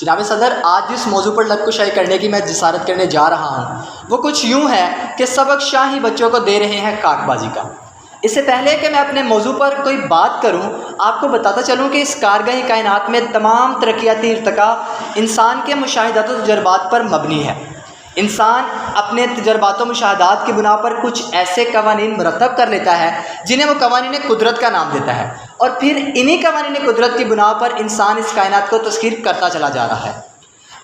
जनाब सदर, आज जिस मौजू पर लबकुशाई करने की मैं जिसारत करने जा रहा हूँ वो कुछ यूँ है कि सबक शाही बच्चों को दे रहे हैं काकबाजी का। इससे पहले कि मैं अपने मौजू पर कोई बात करूँ, आपको बताता चलूँ कि इस कारगाही कायनात में तमाम तरक्याती इर्तिका इंसान के मुशाहिदात और तजर्बात पर मबनी है। इंसान अपने तजर्बात और मुशाहदात की बुना पर कुछ ऐसे कवानीन मुरतब कर लेता है जिन्हें वो कवानीन कुदरत का नाम देता है, और फिर इन्हीं कवानीन कुदरत की बुना पर इंसान इस कायनात को तस्खीर करता चला जा रहा है।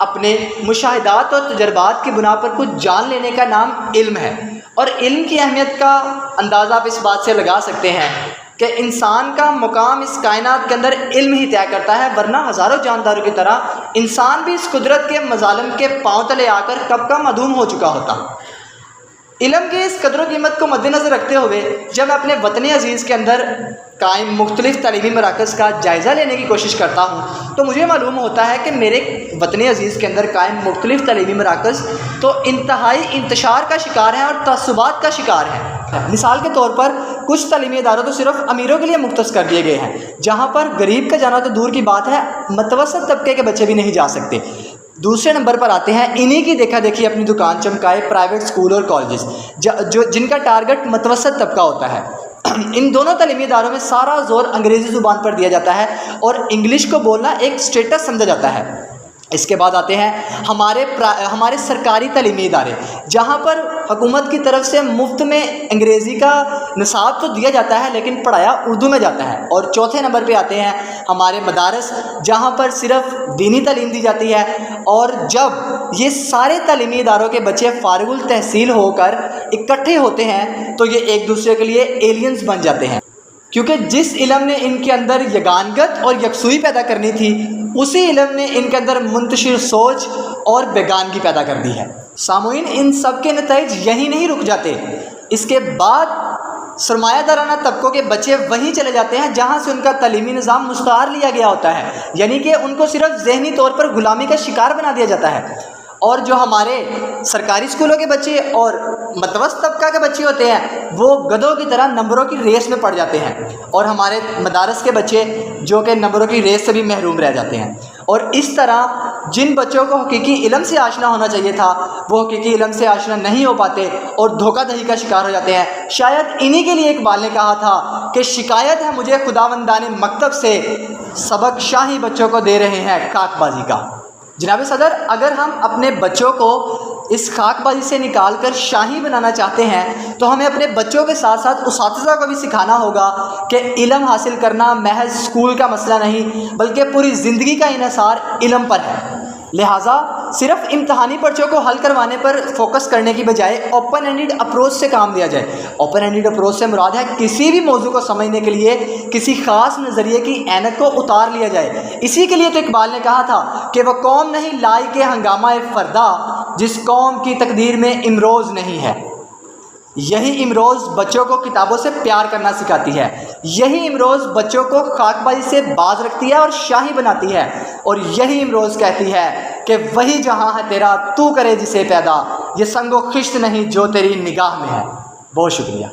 अपने मुशाहदात और तजर्बात की बुना पर कुछ जान लेने का नाम इल्म है, और इल्म की अहमियत का अंदाज़ा आप इस बात से लगा सकते हैं कि इंसान का मुकाम इस कायनात के अंदर इल्म ही तय करता है, वरना हज़ारों जानदारों की तरह इंसान भी इस कुदरत के मज़ालिम के पाँव तले आकर कब का मदूम हो चुका होता। इल्म की इस कदर कीमत को मद्देनज़र रखते हुए जब मैं अपने वतन अज़ीज़ के अंदर कायम मुख्तलिफ़ तालीमी मराकज़ का जायज़ा लेने की कोशिश करता हूँ तो मुझे मालूम होता है कि मेरे वतन अज़ीज़ के अंदर कायम मुख्तलिफ़ तालीमी मराकज़ तो इंतहाई इंतशार का शिकार हैं और तअस्सुबात का शिकार हैं। मिसाल के तौर पर कुछ तालीमी इदारों तो सिर्फ़ अमीरों के लिए मुख्तस कर दिए गए हैं, जहाँ पर गरीब का जाना तो दूर की बात है, मतवसत तबके के बच्चे भी नहीं जा सकते। दूसरे नंबर पर आते हैं इन्हीं की देखा देखी अपनी दुकान चमकाए प्राइवेट स्कूल और कॉलेजेस जो जिनका टारगेट मतवसत तबका होता है। इन दोनों तालीमी इदारों में सारा जोर अंग्रेज़ी ज़ुबान पर दिया जाता है और इंग्लिश को बोलना एक स्टेटस समझा जाता है। इसके बाद आते हैं हमारे सरकारी तालीमी इदारे, जहाँ पर हुकूमत की तरफ से मुफ्त में अंग्रेज़ी का निसाब तो दिया जाता है लेकिन पढ़ाया उर्दू में जाता है। और चौथे नंबर पे आते हैं हमारे मदारस, जहाँ पर सिर्फ दीनी तालीम दी जाती है। और जब ये सारे तालीमी इदारों के बच्चे फारिगुल तहसील होकर इकट्ठे होते हैं तो ये एक दूसरे के लिए एलियंस बन जाते हैं, क्योंकि जिस इल्म ने इनके अंदर यगानगत और यकसुई पैदा करनी थी उसी इल्म ने इनके अंदर मुंतशिर सोच और बेगानगी पैदा कर दी है। सामुईन, इन सब के नतीज यहीं नहीं रुक जाते, इसके बाद सरमायादाराना तबकों के बच्चे वहीं चले जाते हैं जहाँ से उनका तालीमी निज़ाम मुस्तार लिया गया होता है, यानी कि उनको सिर्फ ज़हनी तौर पर ग़ुलामी का शिकार बना दिया जाता है। और जो हमारे सरकारी स्कूलों के बच्चे और मतवसत तबका के बच्चे होते हैं वो गधों की तरह नंबरों की रेस में पड़ जाते हैं, और हमारे मदारस के बच्चे जो कि नंबरों की रेस से भी महरूम रह जाते हैं। और इस तरह जिन बच्चों को हकीकी इल्म से आशना होना चाहिए था वो हकीकी इल्म से आशना नहीं हो पाते और धोखाधड़ी का शिकार हो जाते हैं। शायद इन्हीं के लिए इकबाल ने कहा था कि शिकायत है मुझे खुदावंदाने मकतब से, सबक शाही बच्चों को दे रहे हैं काकबाजी का। जनाब सदर, अगर हम अपने बच्चों को इस खाकबाजी से निकाल कर शाही बनाना चाहते हैं तो हमें अपने बच्चों के साथ साथ उसातिज़ा को भी सिखाना होगा कि इल्म हासिल करना महज स्कूल का मसला नहीं बल्कि पूरी ज़िंदगी का इन्हिसार इल्म पर है। लिहाजा सिर्फ इम्तहानी पर्चों को हल करवाने पर फोकस करने की बजाय ओपन एंडेड अप्रोच से काम लिया जाए। ओपन एंडेड अप्रोच से मुराद है किसी भी मौजू को समझने के लिए किसी ख़ास नज़रिए की ऐनक को उतार लिया जाए। इसी के लिए तो इकबाल ने कहा था कि वह कौम नहीं लाई के हंगामा फरदा जिस कौम की तकदीर में इमरोज़ नहीं है। यही इमरोज़ बच्चों को किताबों से प्यार करना सिखाती है, यही इमरोज़ बच्चों को खाकबाजी से बाज रखती है और शाही बनाती है, और यही इमरोज़ कहती है कि वही जहाँ है तेरा तू करे जिसे पैदा, ये संगो खिश्त नहीं जो तेरी निगाह में है। बहुत शुक्रिया।